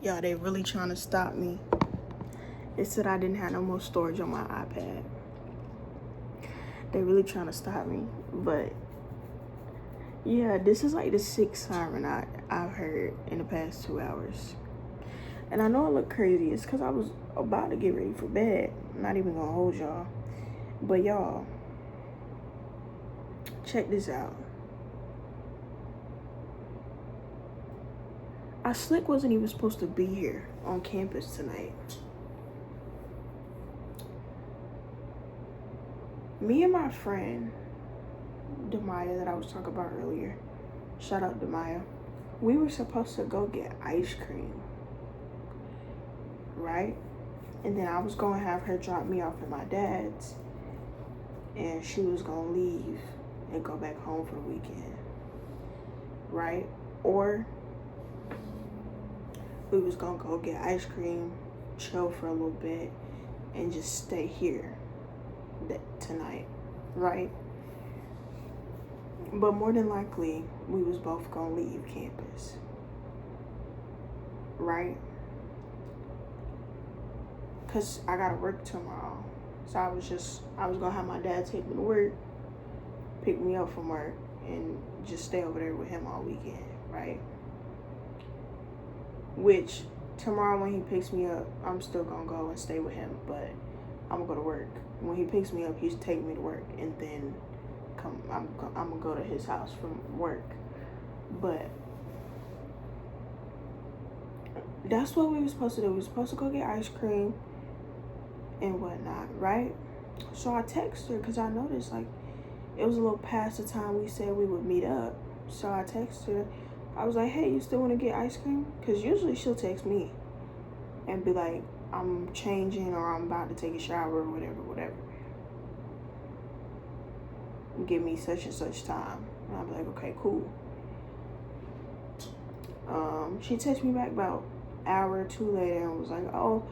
Y'all, they really trying to stop me. It said I didn't have no more storage on my iPad. They really trying to stop me. But yeah, this is like the 6th siren I've heard in the past 2 hours. And I know I look crazy. It's because I was about to get ready for bed. I'm not even gonna hold y'all. But y'all, check this out. Slick wasn't even supposed to be here on campus tonight. Me and my friend, Demaya, that I was talking about earlier, shout out Demaya, we were supposed to go get ice cream, right? And then I was going to have her drop me off at my dad's, and she was going to leave and go back home for the weekend, right? Or we was going to go get ice cream, chill for a little bit, and just stay here tonight, right? But more than likely, we was both gonna leave campus, right? Cause I gotta work tomorrow, so I was gonna have my dad take me to work, pick me up from work, and just stay over there with him all weekend, right? Which tomorrow when he picks me up, I'm still gonna go and stay with him, but I'm gonna go to work. When he picks me up, he's taking me to work, and then I'm gonna go to his house from work. But that's what we were supposed to do. We were supposed to go get ice cream and whatnot, right? So I texted her because I noticed like it was a little past the time we said we would meet up. So I texted her. I was like, hey, you still want to get ice cream? Because usually she'll text me and be like, I'm changing or I'm about to take a shower or whatever. Give me such and such time. And I'll be like, okay, cool. She texted me back about an hour or two later and was like, oh,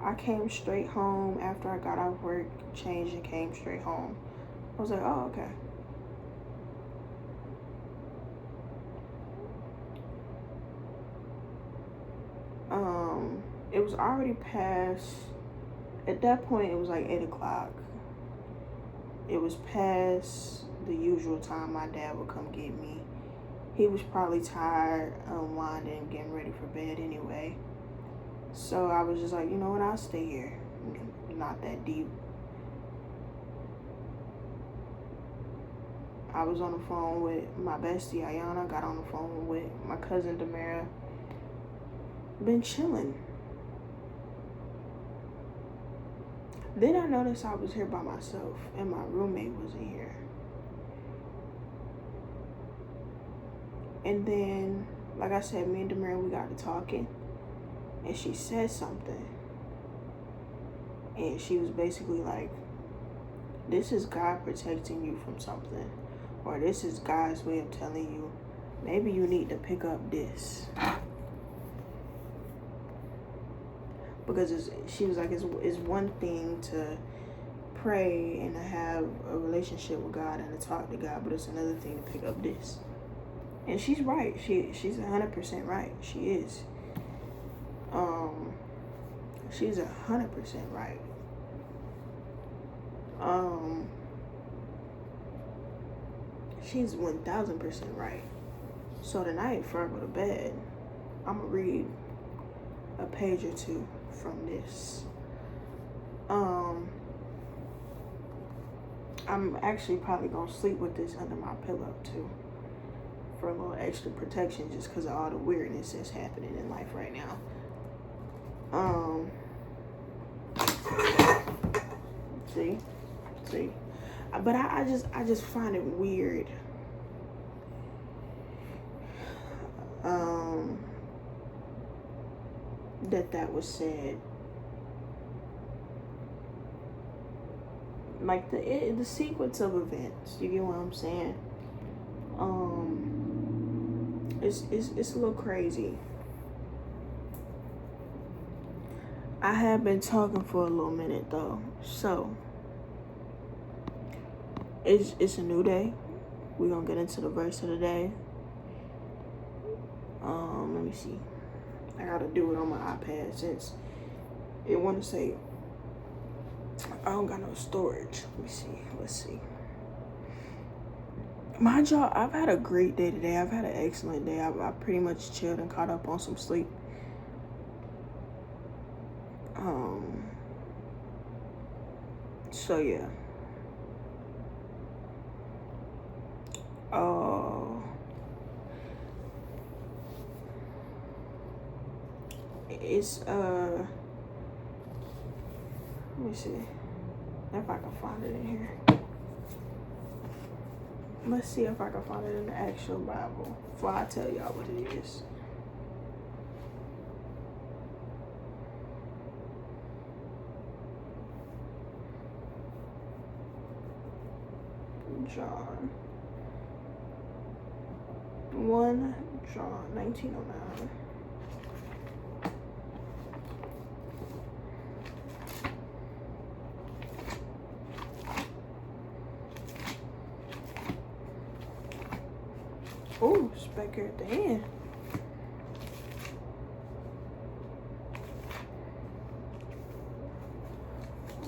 I came straight home after I got off work, changed and came straight home. I was like, oh, okay. It was already past, at that point it was like 8 o'clock. It was past the usual time my dad would come get me. He was probably tired, unwinding, getting ready for bed anyway. So I was just like, you know what, I'll stay here. Not that deep. I was on the phone with my bestie, Ayana. Got on the phone with my cousin, Demira. Been chilling. Then I noticed I was here by myself and my roommate wasn't here. And then, like I said, me and Demira, we got to talking. And she said something. And she was basically like, this is God protecting you from something. Or this is God's way of telling you, maybe you need to pick up this. Because she was like, it's one thing to pray and to have a relationship with God and to talk to God, but it's another thing to pick up this. And she's right. She's 100% right. She is. She's 100% right. She's 1000% right. So tonight, before I go to bed, I'm gonna read a page or two from this. I'm actually probably gonna sleep with this under my pillow too, for a little extra protection, just because of all the weirdness that's happening in life right now. See, but I just find it weird. That was said. Like the sequence of events, you get what I'm saying? It's a little crazy. I have been talking for a little minute though, so it's a new day. We're gonna get into the verse of the day. Let me see. I gotta do it on my iPad since it want to say I don't got no storage. Let me see. Let's see. Mind y'all, I've had a great day today. I've had an excellent day. I pretty much chilled and caught up on some sleep. So yeah. It's let me see if I can find it in here. Let's see if I can find it in the actual Bible before I tell y'all what it is. John 1 John 1909. Oh, specker at the end.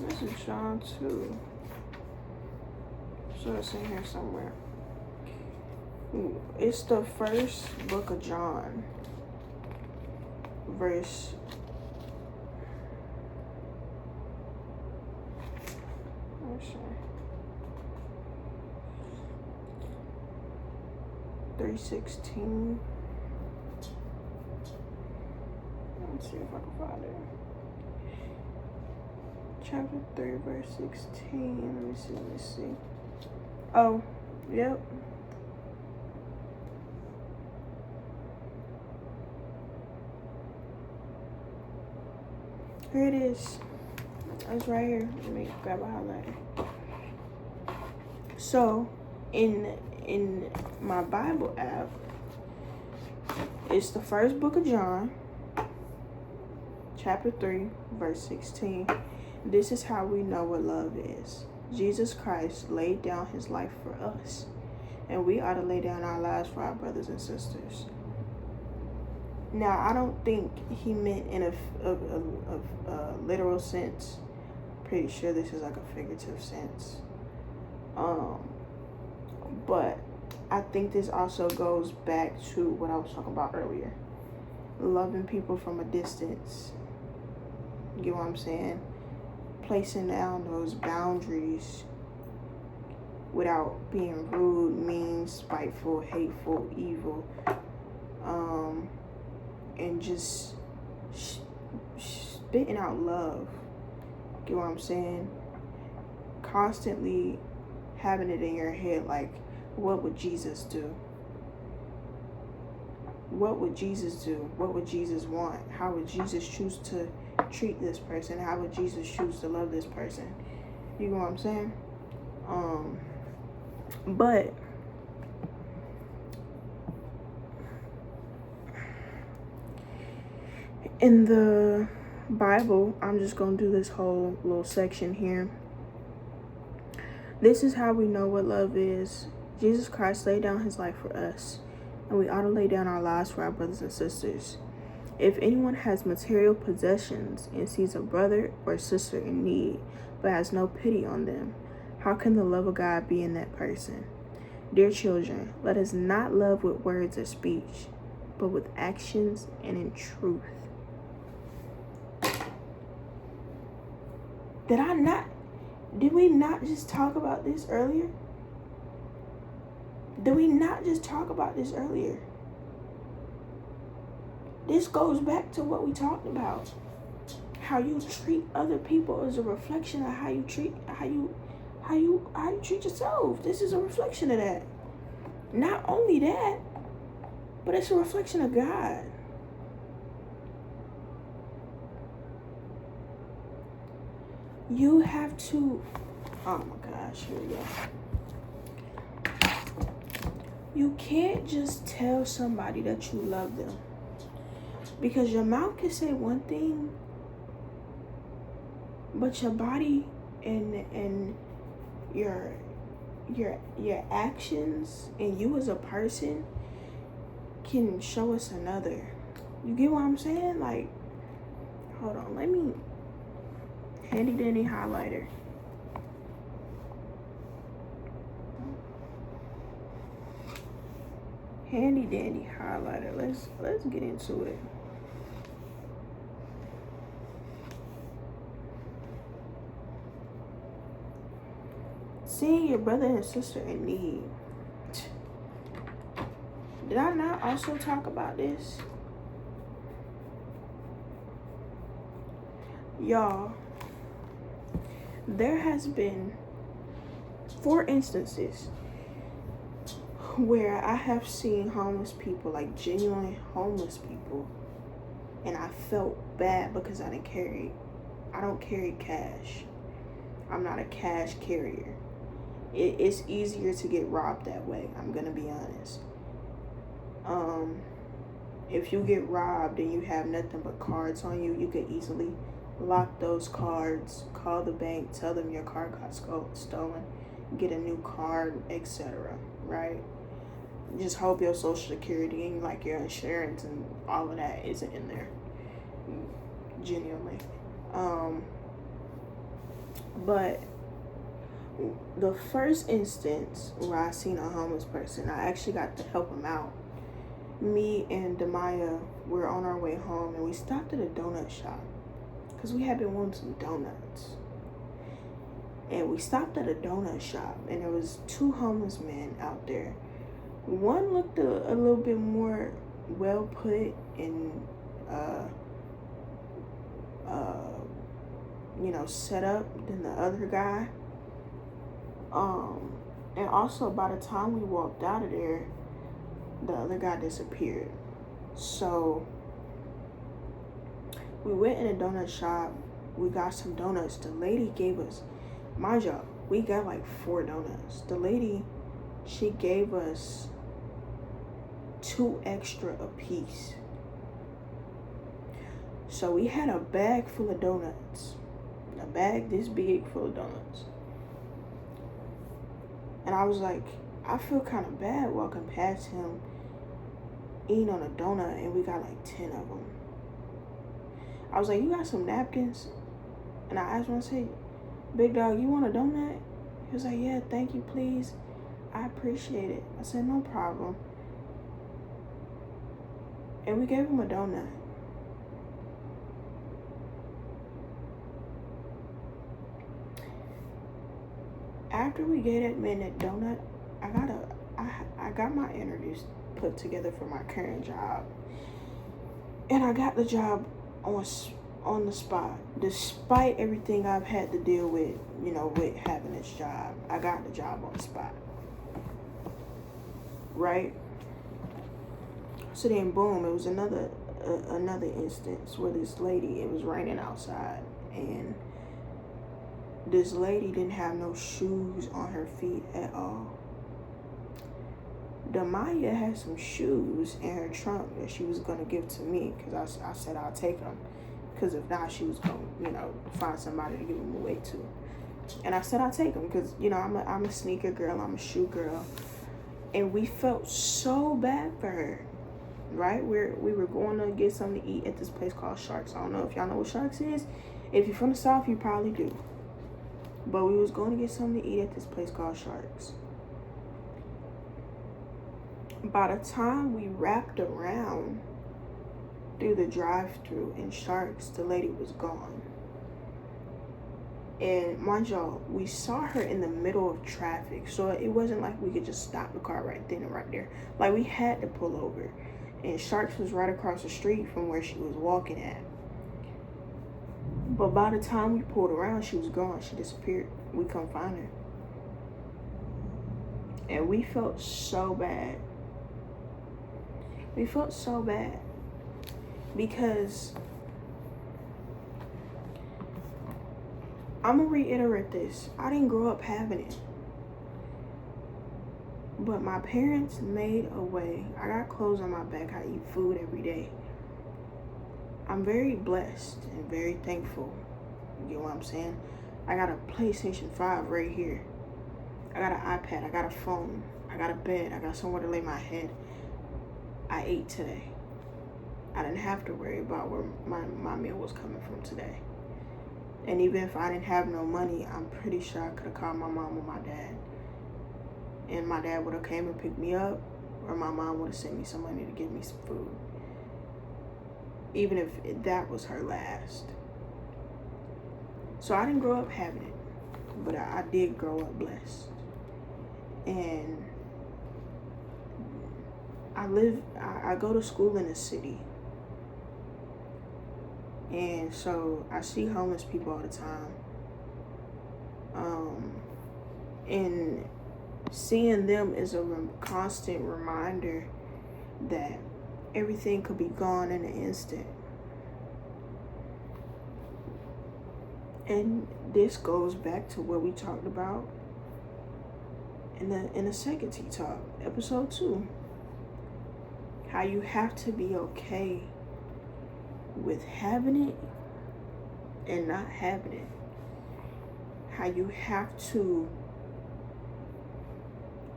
This is John 2. So it's in here somewhere. Ooh, it's the first book of John. Verse. Let's see. 3:16. Let's see if I can find it. Chapter 3, verse 16. Let me see. Oh, yep. Here it is. It's right here. Let me grab a highlighter. So, in my Bible app, it's the first book of John, chapter 3, verse 16. This is how we know what love is. Jesus Christ laid down his life for us, and we ought to lay down our lives for our brothers and sisters. Now, I don't think he meant in a literal sense. Pretty sure this is like a figurative sense. But I think this also goes back to what I was talking about earlier. Loving people from a distance. You get what I'm saying? Placing down those boundaries without being rude, mean, spiteful, hateful, evil. And just spitting out love. Get what I'm saying? Constantly having it in your head like, what would Jesus do? What would Jesus do? What would Jesus want? How would Jesus choose to treat this person? How would Jesus choose to love this person? You know what I'm saying? But in the Bible, I'm just going to do this whole little section here. This is how we know what love is. Jesus Christ laid down his life for us, and we ought to lay down our lives for our brothers and sisters. If anyone has material possessions and sees a brother or sister in need, but has no pity on them, how can the love of God be in that person? Dear children, let us not love with words or speech, but with actions and in truth. Did we not just talk about this earlier? This goes back to what we talked about. How you treat other people is a reflection of how you treat yourself. This is a reflection of that. Not only that, but it's a reflection of God. You have to, oh my gosh, here we go. You can't just tell somebody that you love them. Because your mouth can say one thing, but your body and your actions and you as a person can show us another. You get what I'm saying? Like, hold on, let me handy dandy highlighter. Handy dandy highlighter. Let's get into it. Seeing your brother and sister in need. Did I not also talk about this? Y'all, there has been 4 instances where I have seen homeless people, like genuine homeless people, and I felt bad because I don't carry cash. I'm not a cash carrier. It's easier to get robbed that way, I'm gonna be honest. If you get robbed and you have nothing but cards on you, you can easily lock those cards, call the bank, tell them your card got stolen, get a new card, etc. Right? Just hope your social security and like your insurance and all of that isn't in there. Genuinely. But the first instance where I seen a homeless person, I actually got to help him out. Me and Demaya were on our way home and we stopped at a donut shop because we had been wanting some donuts. And we stopped at a donut shop and there was 2 homeless men out there. One looked a little bit more well put and set up than the other guy. And also by the time we walked out of there, the other guy disappeared. So we went in a donut shop, we got some donuts. The lady gave us, mind y'all, we got like 4 donuts. The lady, she gave us 2 extra apiece. So we had a bag full of donuts. A bag this big full of donuts. And I was like, I feel kind of bad walking past him eating on a donut and we got like 10 of them. I was like, you got some napkins? And I asked him, I said, big dog, you want a donut? He was like, yeah, thank you, please. I appreciate it. I said, no problem. And we gave him a donut. After we gave that man that donut, I got my interviews put together for my current job. And I got the job on the spot. Despite everything I've had to deal with, with having this job, I got the job on the spot. Right? So then boom, it was another instance where this lady, it was raining outside and this lady didn't have no shoes on her feet at all. Demaya had some shoes in her trunk that she was going to give to me because I said I'll take them. Because if not, she was going to, find somebody to give them away to. And I said I'll take them because, I'm a sneaker girl, I'm a shoe girl. And we felt so bad for her, right? We were going to get something to eat at this place called Sharks. I don't know if y'all know what Sharks is. If you're from the South, you probably do. But we was going to get something to eat at this place called Sharks. By the time we wrapped around through the drive-thru in Sharks, the lady was gone. And mind y'all, we saw her in the middle of traffic, so it wasn't like we could just stop the car right then and right there. Like, we had to pull over. And Sharks was right across the street from where she was walking at. But by the time we pulled around, she was gone. She disappeared. We couldn't find her. And we felt so bad. We felt so bad. Because I'm going to reiterate this. I didn't grow up having it. But my parents made a way. I got clothes on my back. I eat food every day. I'm very blessed and very thankful. You get what I'm saying? I got a PlayStation 5 right here. I got an iPad. I got a phone. I got a bed. I got somewhere to lay my head. I ate today. I didn't have to worry about where my meal was coming from today. And even if I didn't have no money, I'm pretty sure I could have called my mom or my dad. And my dad would have came and picked me up, or my mom would have sent me some money to give me some food. Even if that was her last. So I didn't grow up having it, but I did grow up blessed. And I go to school in a city. And so I see homeless people all the time. And seeing them is a constant reminder that everything could be gone in an instant. And this goes back to what we talked about in the second Tea Talk, episode 2. How you have to be okay with having it and not having it. How you have to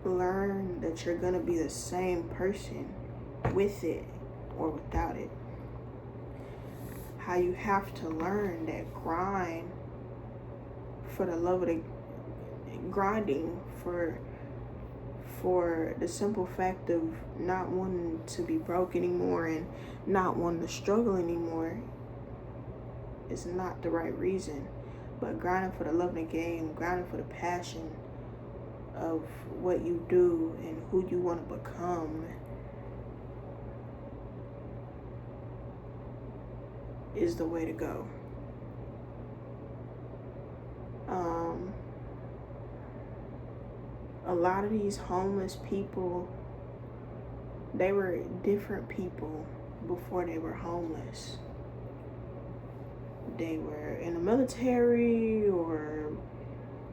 learn that you're gonna be the same person with it or without it. How you have to learn that grind for the love of the grinding for the simple fact of not wanting to be broke anymore and not wanting to struggle anymore is not the right reason. But grinding for the love of the game, grinding for the passion of what you do and who you want to become is the way to go. A lot of these homeless people, they were different people before they were homeless. They were in the military, or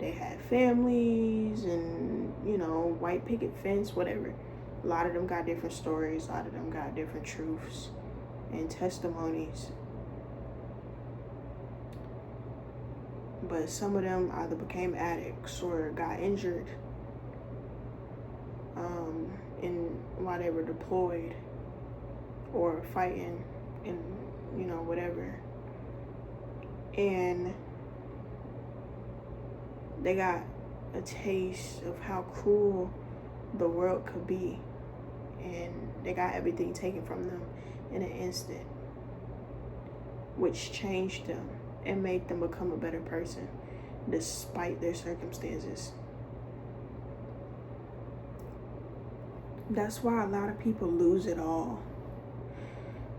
they had families and, white picket fence, whatever. A lot of them got different stories. A lot of them got different truths and testimonies. But some of them either became addicts or got injured while they were deployed or fighting and, whatever. And they got a taste of how cruel the world could be. And they got everything taken from them in an instant, which changed them and made them become a better person despite their circumstances. That's why a lot of people lose it all.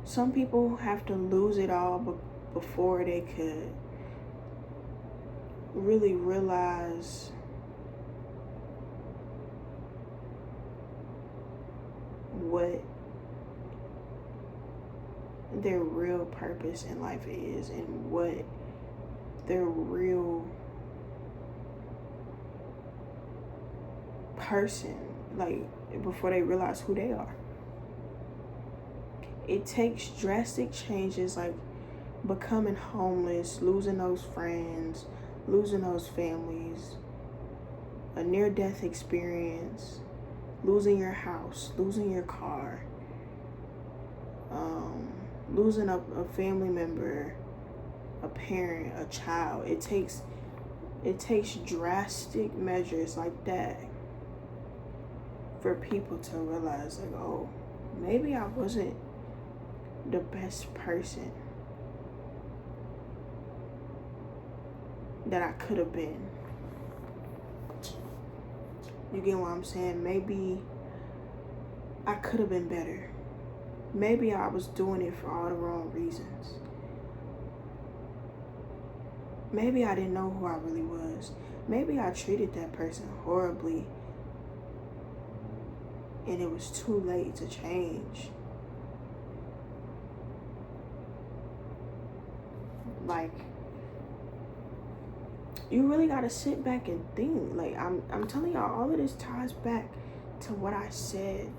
Some people have to lose it all before they could really realize what their real purpose in life is and what their real person, before they realize who they are. It takes drastic changes like becoming homeless, losing those friends, losing those families, a near-death experience, losing your house, losing your car, losing a family member, a parent, a child. It takes drastic measures like that for people to realize, oh, maybe I wasn't the best person that I could have been. You get what I'm saying? Maybe I could have been better. Maybe I was doing it for all the wrong reasons. Maybe I didn't know who I really was. Maybe I treated that person horribly and it was too late to change. You really gotta sit back and think. I'm telling y'all, all of this ties back to what I said.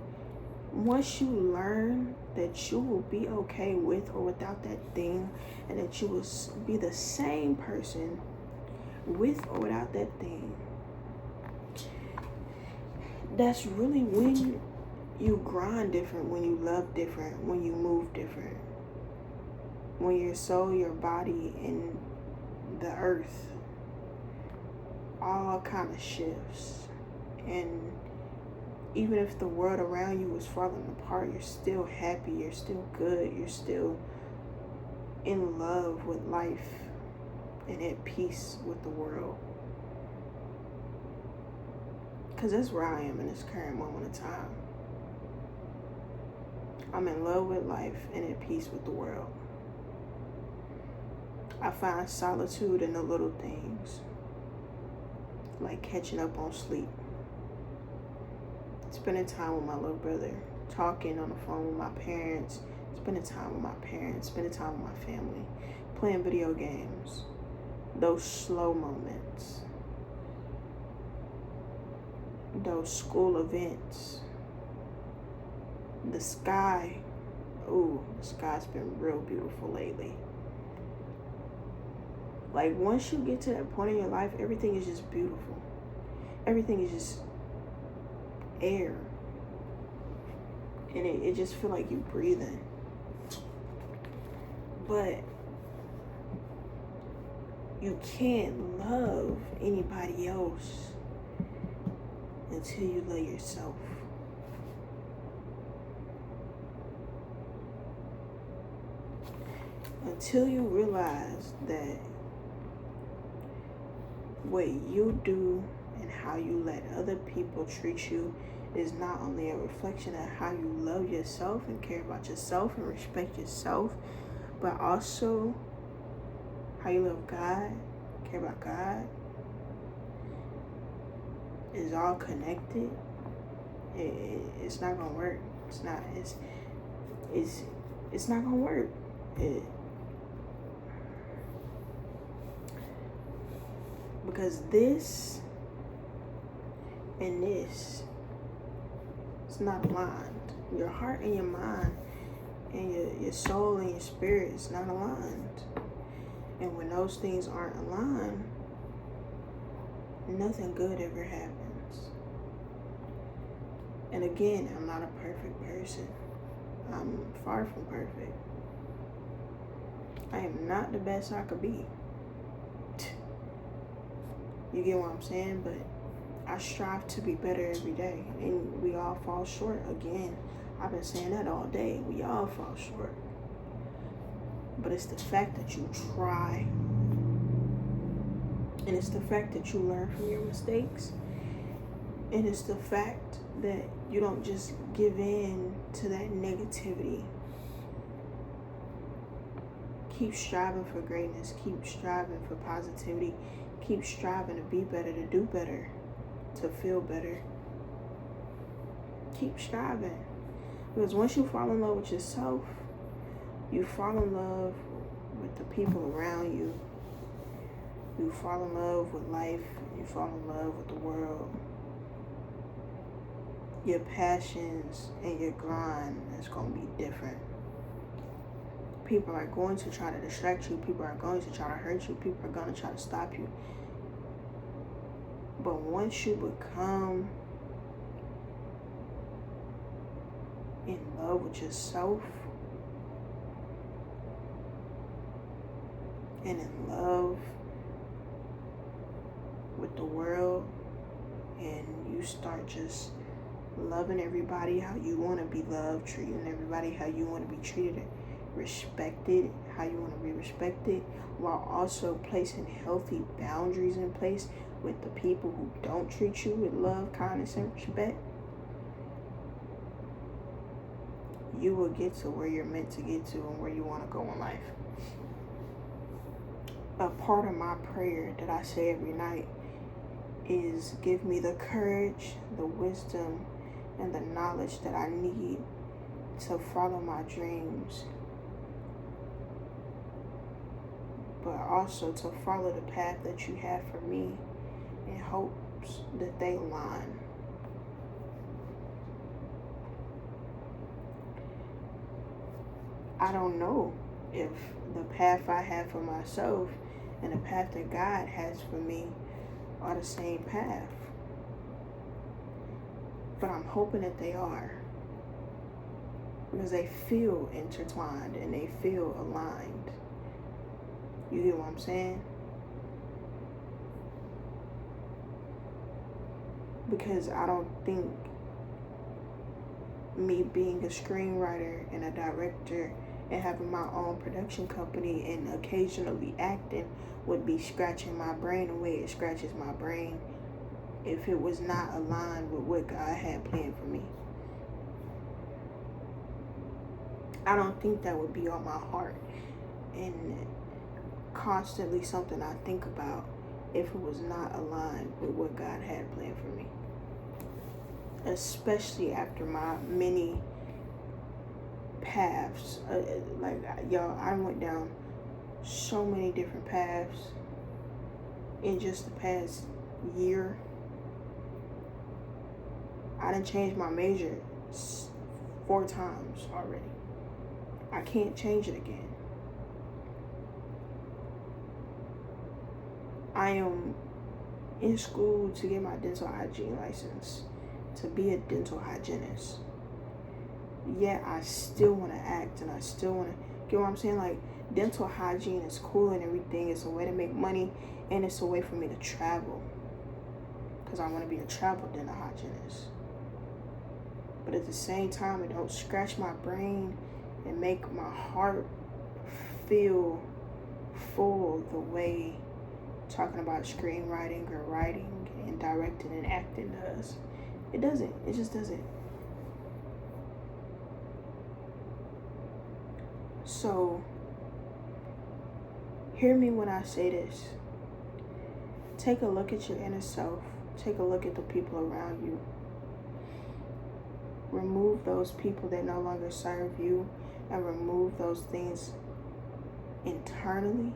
Once you learn that you will be okay with or without that thing, and that you will be the same person with or without that thing, that's really when You grind different when you love different, when you move different. When your soul, your body, and the earth all kind of shifts. And even if the world around you is falling apart, you're still happy, you're still good, you're still in love with life and at peace with the world. Because that's where I am in this current moment of time. I'm in love with life and at peace with the world. I find solitude in the little things, like catching up on sleep, spending time with my little brother, talking on the phone with my parents, spending time with my parents, spending time with my family, playing video games, those slow moments, those school events, the sky. Ooh, the sky's been real beautiful lately. Like, once you get to that point in your life, everything is just beautiful. Everything is just air. And it just feel like you breathing. But you can't love anybody else until you love yourself. Until you realize that what you do and how you let other people treat you is not only a reflection of how you love yourself and care about yourself and respect yourself, but also how you love God, care about God, is all connected. It's not gonna work. It's not gonna work. Because this and this is not aligned. Your heart and your mind and your soul and your spirit is not aligned. And when those things aren't aligned, nothing good ever happens. And again, I'm not a perfect person. I'm far from perfect. I am not the best I could be. You get what I'm saying? But I strive to be better every day. And we all fall short. Again, I've been saying that all day. We all fall short. But it's the fact that you try. And it's the fact that you learn from your mistakes. And it's the fact that you don't just give in to that negativity. Keep striving for greatness. Keep striving for positivity. Keep striving to be better, to do better, to feel better. Keep striving. Because once you fall in love with yourself, you fall in love with the people around you. You fall in love with life. You fall in love with the world. Your passions and your grind is going to be different. People are going to try to distract you. People are going to try to hurt you. People are going to try to stop you. But once you become in love with yourself and in love with the world, and you start just loving everybody how you want to be loved, treating everybody how you want to be treated, respected how you want to be respected, while also placing healthy boundaries in place with the people who don't treat you with love, kindness, and respect, you will get to where you're meant to get to and where you want to go in life. A part of my prayer that I say every night is, give me the courage, the wisdom, and the knowledge that I need to follow my dreams, but also to follow the path that you have for me in hopes that they align. I don't know if the path I have for myself and the path that God has for me are the same path, but I'm hoping that they are. because they feel intertwined and they feel aligned. You get what I'm saying? Because I don't think me being a screenwriter and a director and having my own production company and occasionally acting would be scratching my brain the way it scratches my brain if it was not aligned with what God had planned for me. I don't think that would be on my heart and constantly something I think about if it was not aligned with what God had planned for me. Especially after my many paths. I went down so many different paths in just the past year. I done changed my major 4 times already. I can't change it again. I am in school to get my dental hygiene license, to be a dental hygienist. Yet I still want to act and I still want to, get what I'm saying? Like, dental hygiene is cool and everything. It's a way to make money and it's a way for me to travel. Because I want to be a travel dental hygienist. But at the same time, it don't scratch my brain and make my heart feel full the way talking about screenwriting or writing and directing and acting does. It doesn't. It just doesn't. So, hear me when I say this. Take a look at your inner self. Take a look at the people around you. Remove those people that no longer serve you and remove those things internally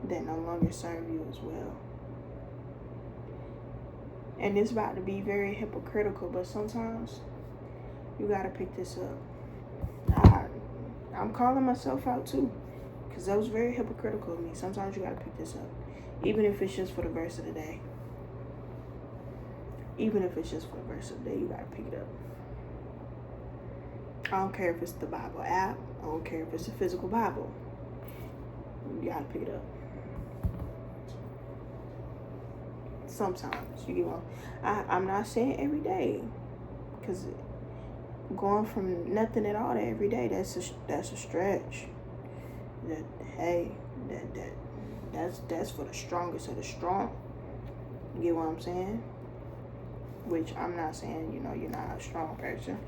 that no longer serve you as well. And it's about to be very hypocritical, but sometimes you gotta pick this up. I'm calling myself out too, because that was very hypocritical of me. Sometimes you gotta pick this up, even if it's just for the verse of the day. Even if it's just for the verse of the day, you gotta pick it up. I don't care if it's the Bible app. I don't care if it's a physical Bible. You gotta pick it up. Sometimes, you get what I'm not saying every day, because going from nothing at all to every day, that's a stretch. That's for the strongest of the strong. You get what I'm saying? Which I'm not saying, you're not a strong person.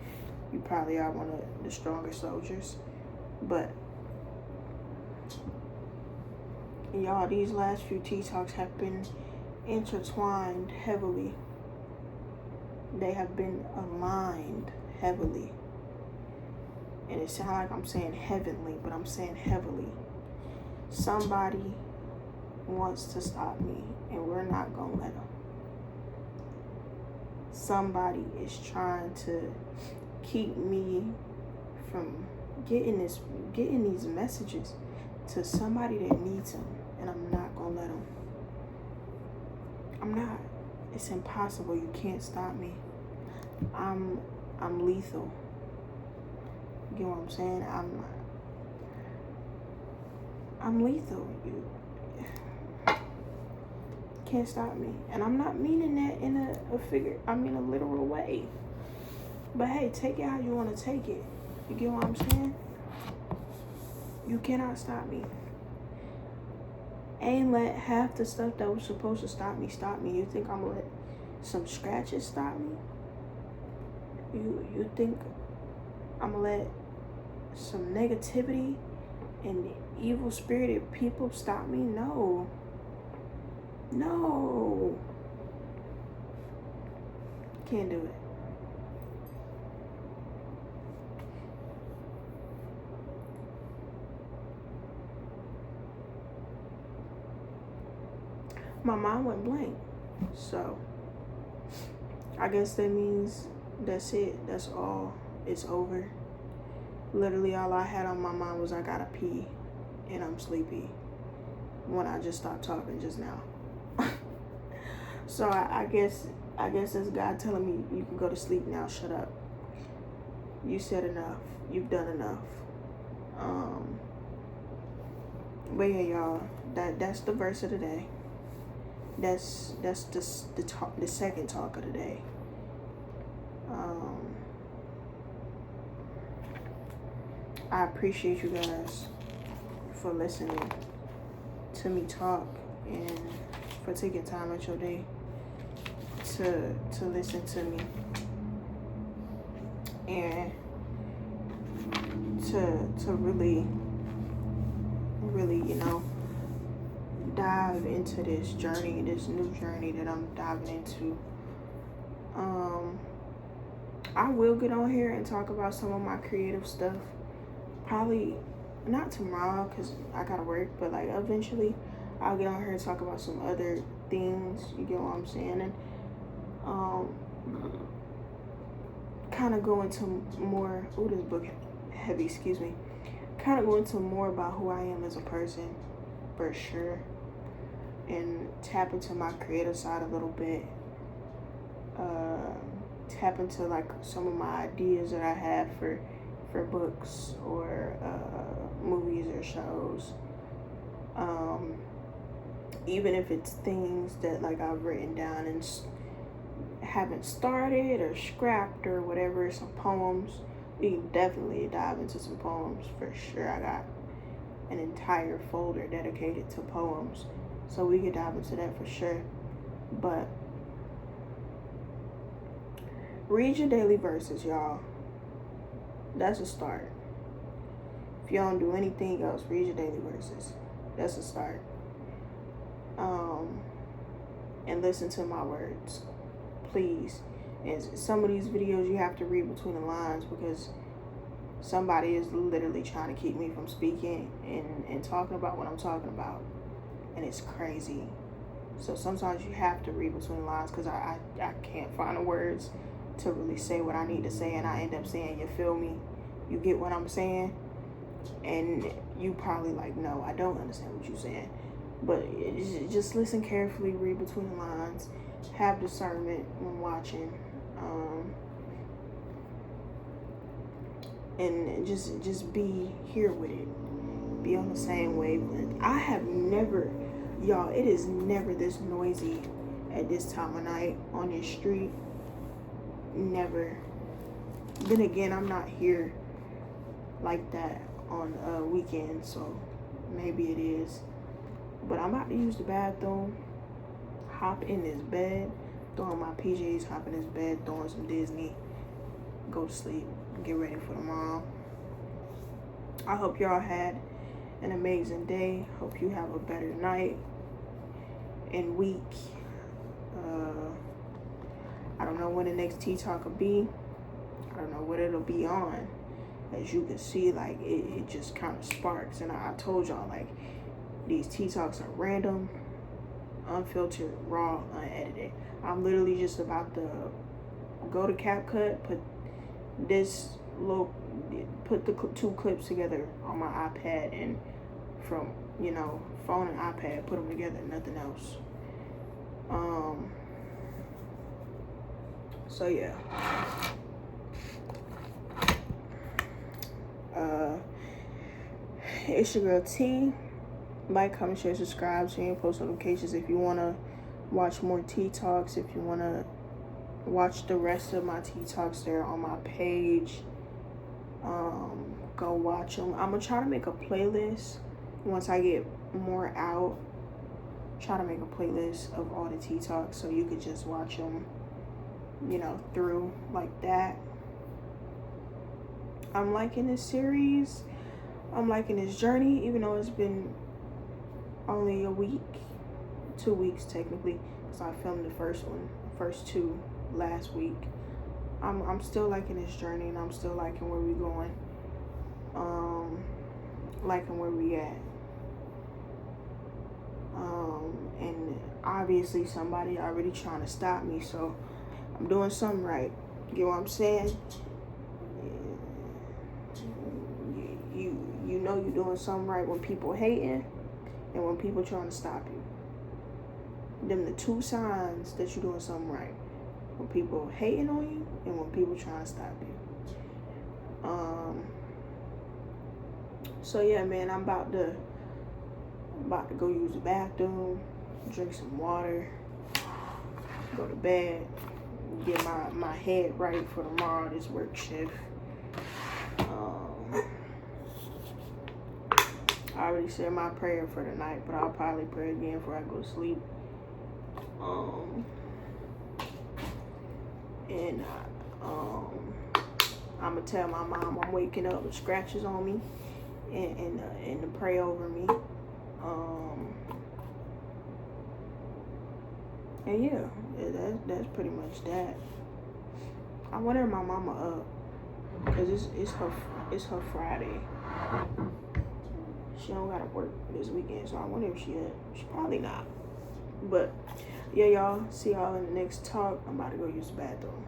You probably are one of the strongest soldiers. But y'all, these last few tea talks have been intertwined heavily. They have been aligned heavily. And it sounds like I'm saying heavenly, but I'm saying heavily. Somebody wants to stop me, and we're not gonna let them. Somebody is trying to keep me from getting these messages to somebody that needs them, and I'm not gonna let them. I'm not. It's impossible. You can't stop me. I'm lethal. You get what I'm saying? I'm lethal. You can't stop me. And I'm not meaning that in a literal way. But hey, take it how you want to take it. You get what I'm saying? You cannot stop me. Ain't let half the stuff that was supposed to stop me. You think I'm gonna let some scratches stop me? You think I'm gonna let some negativity and evil spirited people stop me? No. Can't do it. My mind went blank. So I guess that means that's it. That's all. It's over. Literally all I had on my mind was I gotta pee and I'm sleepy when I just stopped talking just now. So I guess that's God telling me you can go to sleep now, shut up. You said enough. You've done enough. But yeah, y'all, that's the verse of the day. That's the second talk of the day. I appreciate you guys for listening to me talk and for taking time out your day to listen to me and to really, you know, dive into this journey, this new journey that I'm diving into. I will get on here and talk about some of my creative stuff. Probably not tomorrow because I gotta work, but like eventually I'll get on here and talk about some other things. You get what I'm saying? And kind of go into more. Oh, this book heavy. Excuse me. Kind of go into more about who I am as a person, for sure, and tap into my creative side a little bit. Tap into like some of my ideas that I have for books or movies or shows. Even if it's things that like I've written down and haven't started or scrapped or whatever, some poems. We can definitely dive into some poems for sure. I got an entire folder dedicated to poems, so we could dive into that for sure. But read your daily verses, y'all. That's a start. If you don't do anything else, read your daily verses. That's a start. And listen to my words, please. And some of these videos you have to read between the lines because somebody is literally trying to keep me from speaking and talking about what I'm talking about. And it's crazy. So sometimes you have to read between the lines because I can't find the words to really say what I need to say, and I end up saying, you feel me? You get what I'm saying? And you probably like, no, I don't understand what you're saying. But just listen carefully, read between the lines, have discernment when watching, and just be here with it. Be on the same wavelength. I have never, y'all, it is never this noisy at this time of night on this street. Never. Then again, I'm not here like that on weekends, so maybe it is. But I'm about to use the bathroom, hop in this bed, throw on my PJs, hop in this bed, throw on some Disney, go to sleep, get ready for tomorrow. I hope y'all had an amazing day. Hope you have a better night and week. I don't know when the next Tea Talk will be. I don't know what it'll be on. As you can see, like, it just kind of sparks. And I told y'all, like, these Tea Talks are random, unfiltered, raw, unedited. I'm literally just about to go to CapCut, put the two clips together on my iPad, and from, you know, phone and iPad, put them together, nothing else. So yeah. It's your girl T. Like, comment, share, subscribe, change post notifications if you want to watch more Tea Talks. If you want to watch the rest of my Tea Talks, they're on my page. Go watch them. I'm going to try to make a playlist once I get more out. Try to make a playlist of all the Tea Talks so you could just watch them, you know, through like that. I'm liking this series. I'm liking this journey, even though it's been only a week, 2 weeks technically, because I filmed the first two last week. I'm still liking this journey, and I'm still liking where we're going. Liking where we at. And obviously somebody already trying to stop me, so I'm doing something right. You know what I'm saying? You know you're doing something right when people hating and when people trying to stop you. Them the two signs that you're doing something right. When people hating on you and when people trying to stop you. So yeah, man, I'm about to go use the bathroom, drink some water, go to bed, get my head right for tomorrow, this work shift. I already said my prayer for the night, but I'll probably pray again before I go to sleep. And I'm gonna tell my mom I'm waking up with scratches on me, and to pray over me. And yeah, that's pretty much that. I wonder if my mama up, cause it's her Friday. She don't gotta work this weekend, so I wonder if she up. She probably not. But yeah, y'all. See y'all in the next talk. I'm about to go use the bathroom.